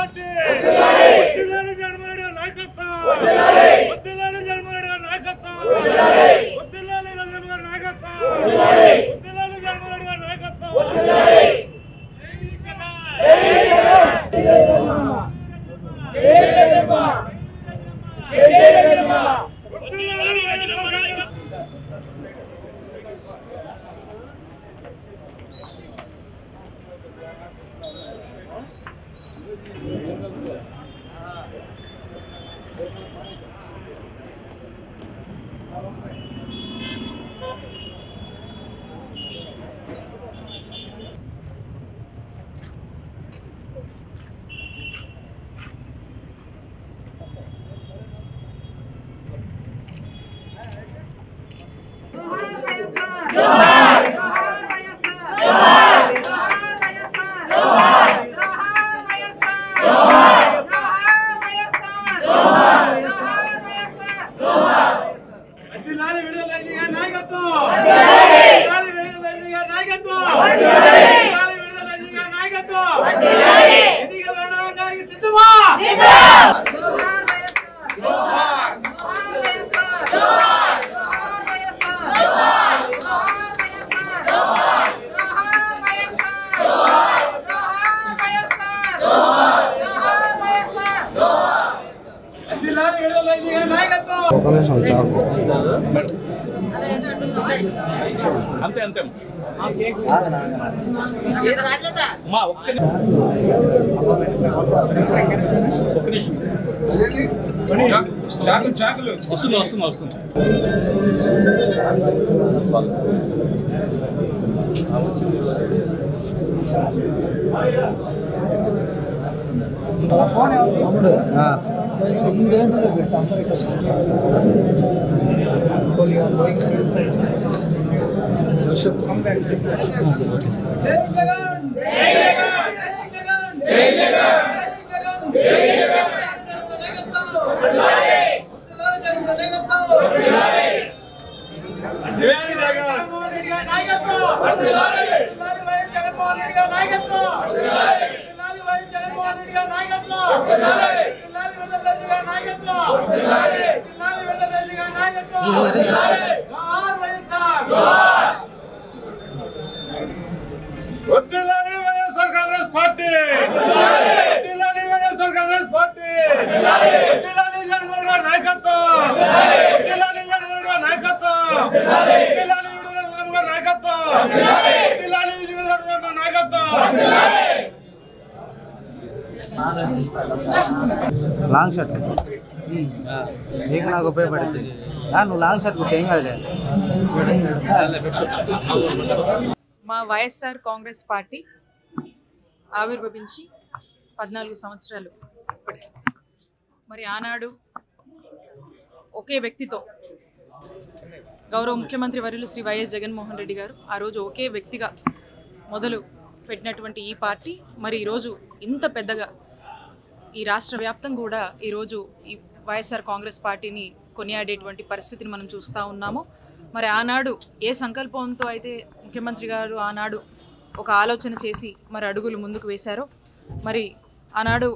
Party వద్దులాలి Jaganmohan Reddy గారి నాయకత్వం వద్దులాలి జగన్మోహన్ రెడ్డి గారి నాయకత్వం వద్దులాలి జగన్మోహన్ గారి నాయకత్వం వద్దులాలి జగన్మోహన్ రెడ్డి గారి నాయకత్వం లాంగ్ షర్ట్ నీకు నాకు ఉపయోగపడుతుంది నువ్వు లాంగ్ షర్ట్ ఏం కాదు. మా వైఎస్ఆర్ కాంగ్రెస్ పార్టీ ఆవిర్భవించి 14 సంవత్సరాలు ఇప్పటికి. మరి ఆనాడు ఒకే వ్యక్తితో గౌరవ ముఖ్యమంత్రి వర్యులు శ్రీ వైఎస్ జగన్మోహన్ రెడ్డి గారు ఆ రోజు ఒకే వ్యక్తిగా మొదలు పెట్టినటువంటి ఈ పార్టీ మరి ఈరోజు ఇంత పెద్దగా ఈ రాష్ట్ర వ్యాప్తంగా కూడా ఈరోజు ఈ వైఎస్ఆర్ కాంగ్రెస్ పార్టీని కొనియాడేటువంటి పరిస్థితిని మనం చూస్తూ ఉన్నాము. మరి ఆనాడు ఏ సంకల్పంతో అయితే ముఖ్యమంత్రి గారు ఆనాడు ఒక ఆలోచన చేసి మరి అడుగులు ముందుకు వేశారో మరి ఆనాడు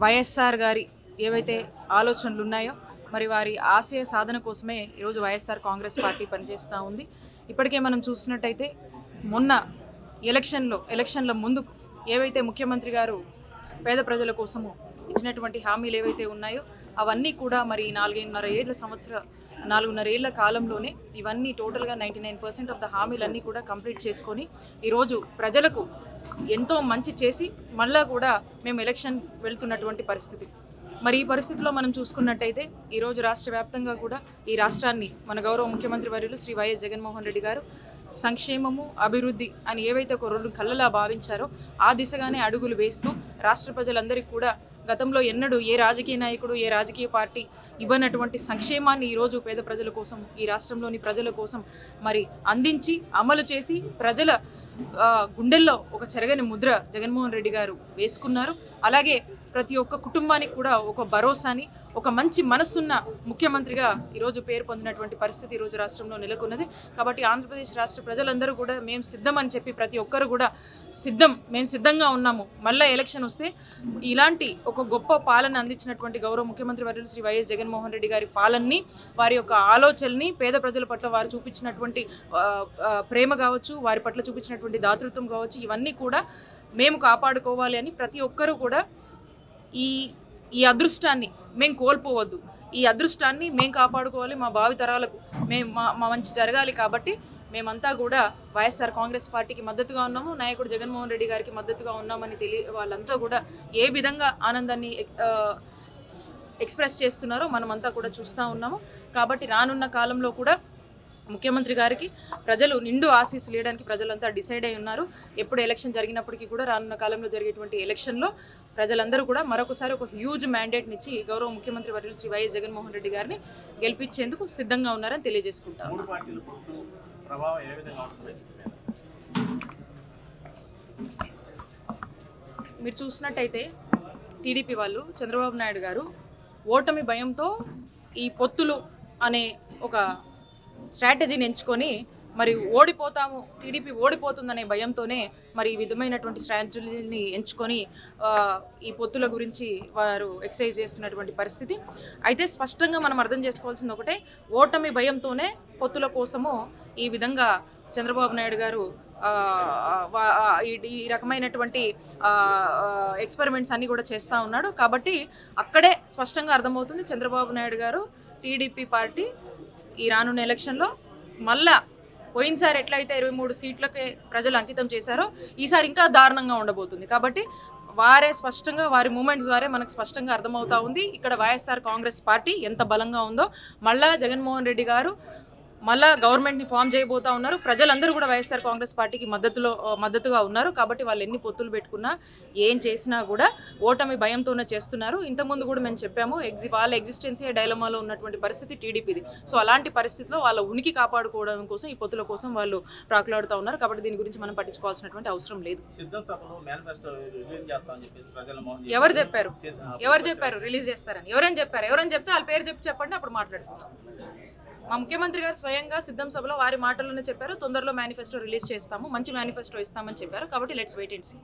వైఎస్ఆర్ గారి ఏవైతే ఆలోచనలు ఉన్నాయో మరి వారి ఆశయ సాధన కోసమే ఈరోజు వైఎస్ఆర్ కాంగ్రెస్ పార్టీ పనిచేస్తూ ఉంది. ఇప్పటికే మనం చూసినట్టయితే మొన్న ఎలక్షన్ల ముందు ఏవైతే ముఖ్యమంత్రి గారు పేద ప్రజల కోసము ఇచ్చినటువంటి హామీలు ఏవైతే ఉన్నాయో అవన్నీ కూడా మరి 4.5 ఏళ్ల కాలంలోనే ఇవన్నీ టోటల్గా 99% ఆఫ్ ద హామీలన్నీ కూడా కంప్లీట్ చేసుకొని ఈరోజు ప్రజలకు ఎంతో మంచి చేసి మళ్ళా కూడా మేము ఎలక్షన్ వెళ్తున్నటువంటి పరిస్థితి. మరి ఈ పరిస్థితిలో మనం చూసుకున్నట్టయితే ఈరోజు రాష్ట్ర వ్యాప్తంగా కూడా ఈ రాష్ట్రాన్ని మన గౌరవ ముఖ్యమంత్రి వర్యులు శ్రీ వైఎస్ జగన్మోహన్ రెడ్డి గారు సంక్షేమము అభివృద్ధి అని ఏవైతే ఒక రెండు కళ్ళలా భావించారో ఆ దిశగానే అడుగులు వేస్తూ రాష్ట్ర ప్రజలందరికీ కూడా గతంలో ఎన్నడూ ఏ రాజకీయ నాయకుడు ఏ రాజకీయ పార్టీ ఇవ్వనటువంటి సంక్షేమాన్ని ఈరోజు పేద ప్రజల కోసం ఈ రాష్ట్రంలోని ప్రజల కోసం మరి అందించి అమలు చేసి ప్రజల గుండెల్లో ఒక చెరగని ముద్ర జగన్మోహన్ రెడ్డి గారు వేసుకున్నారు. అలాగే ప్రతి ఒక్క కుటుంబానికి కూడా ఒక భరోసాని, ఒక మంచి మనస్సున్న ముఖ్యమంత్రిగా ఈరోజు పేరు పొందినటువంటి పరిస్థితి ఈరోజు రాష్ట్రంలో నెలకొన్నది. కాబట్టి ఆంధ్రప్రదేశ్ రాష్ట్ర ప్రజలందరూ కూడా మేము సిద్ధం అని చెప్పి ప్రతి ఒక్కరు కూడా మేము సిద్ధంగా ఉన్నాము. మళ్ళీ ఎలక్షన్ వస్తే ఇలాంటి ఒక గొప్ప పాలన అందించినటువంటి గౌరవ ముఖ్యమంత్రి వర్యులు శ్రీ వైఎస్ జగన్మోహన్ రెడ్డి గారి పాలనని, వారి యొక్క ఆలోచనని, పేద ప్రజల పట్ల వారు చూపించినటువంటి ప్రేమ కావచ్చు, వారి పట్ల చూపించినటువంటి దాతృత్వం కావచ్చు, ఇవన్నీ కూడా మేము కాపాడుకోవాలి అని ప్రతి ఒక్కరూ కూడా ఈ అదృష్టాన్ని మేము కోల్పోవద్దు, ఈ అదృష్టాన్ని మేము కాపాడుకోవాలి, మా భావితరాలకు మా మంచి జరగాలి. కాబట్టి మేమంతా కూడా వైఎస్ఆర్ కాంగ్రెస్ పార్టీకి మద్దతుగా ఉన్నాము, నాయకుడు జగన్మోహన్ రెడ్డి గారికి మద్దతుగా ఉన్నామని వాళ్ళంతా కూడా ఏ విధంగా ఆనందాన్ని ఎక్స్ప్రెస్ చేస్తున్నారో మనమంతా కూడా చూస్తూ ఉన్నాము. కాబట్టి రానున్న కాలంలో కూడా ముఖ్యమంత్రి గారికి ప్రజలు నిండు ఆశీస్సులు ఇవ్వడానికి ప్రజలంతా డిసైడ్ అయి ఉన్నారు. ఎప్పుడు ఎలక్షన్ జరిగినప్పటికీ కూడా రానున్న కాలంలో జరిగేటువంటి ఎలక్షన్లో ప్రజలందరూ కూడా మరొకసారి ఒక హ్యూజ్ మ్యాండేట్ని ఇచ్చి గౌరవ ముఖ్యమంత్రి వర్యులు శ్రీ వైఎస్ జగన్మోహన్ రెడ్డి గారిని గెలిపించేందుకు సిద్ధంగా ఉన్నారని తెలియజేసుకుంటారు. మీరు చూసినట్టయితే టీడీపీ వాళ్ళు, చంద్రబాబు నాయుడు గారు ఓటమి భయంతో ఈ పొత్తులు అనే ఒక స్ట్రాటజీని ఎంచుకొని మరి ఓడిపోతాము, టీడీపీ ఓడిపోతుందనే భయంతోనే మరి ఈ విధమైనటువంటి స్ట్రాటజీని ఎంచుకొని ఈ పొత్తుల గురించి వారు ఎక్సైజ్ చేస్తున్నటువంటి పరిస్థితి. అయితే స్పష్టంగా మనం అర్థం చేసుకోవాల్సింది ఒకటే, ఓటమి భయంతోనే పొత్తుల కోసము ఈ విధంగా చంద్రబాబు నాయుడు గారు ఈ రకమైనటువంటి ఎక్స్పెరిమెంట్స్ అన్నీ కూడా చేస్తూ ఉన్నాడు. కాబట్టి అక్కడే స్పష్టంగా అర్థమవుతుంది చంద్రబాబు నాయుడు గారు, టీడీపీ పార్టీ ఈ రానున్న ఎలక్షన్లో మళ్ళా పోయినసారి ఎట్లయితే 23 సీట్లకే ప్రజలు అంకితం చేశారో ఈసారి ఇంకా దారుణంగా ఉండబోతుంది. కాబట్టి వారే స్పష్టంగా వారి మూమెంట్స్ ద్వారా మనకు స్పష్టంగా అర్థమవుతా ఉంది ఇక్కడ వైఎస్ఆర్ కాంగ్రెస్ పార్టీ ఎంత బలంగా ఉందో. మళ్ళా జగన్మోహన్ రెడ్డి గారు మళ్ళా గవర్నమెంట్ని ఫామ్ చేయబోతా ఉన్నారు. ప్రజలందరూ కూడా వైఎస్ఆర్ కాంగ్రెస్ పార్టీకి మద్దతుగా ఉన్నారు. కాబట్టి వాళ్ళు ఎన్ని పొత్తులు పెట్టుకున్నా ఏం చేసినా కూడా ఓటమి భయంతోనే చేస్తున్నారు. ఇంతకుముందు కూడా మేము చెప్పాము, వాళ్ళ ఎగ్జిస్టెన్సీ డైలమాలో ఉన్నటువంటి పరిస్థితి టీడీపీది. సో అలాంటి పరిస్థితిలో వాళ్ళ ఉనికి కాపాడుకోవడం కోసం ఈ పొత్తుల కోసం వాళ్ళు ప్రాకులాడుతూ ఉన్నారు. కాబట్టి దీని గురించి మనం పట్టించుకోవాల్సినటువంటి అవసరం లేదు. ఎవరు చెప్పారు రిలీజ్ చేస్తారని? ఎవరైనా చెప్తే వాళ్ళ పేరు చెప్పండి, అప్పుడు మాట్లాడుకుందాం. మా ముఖ్యమంత్రి గారు స్వయంగా సిద్ధం సభలో వారి మాటల్లోనే చెప్పారు, తొందరలో మేనిఫెస్టో రిలీజ్ చేస్తాము, మంచి మేనిఫెస్టో ఇస్తామని చెప్పారు. కాబట్టి లెట్స్ వెయిట్ అండ్ సీ.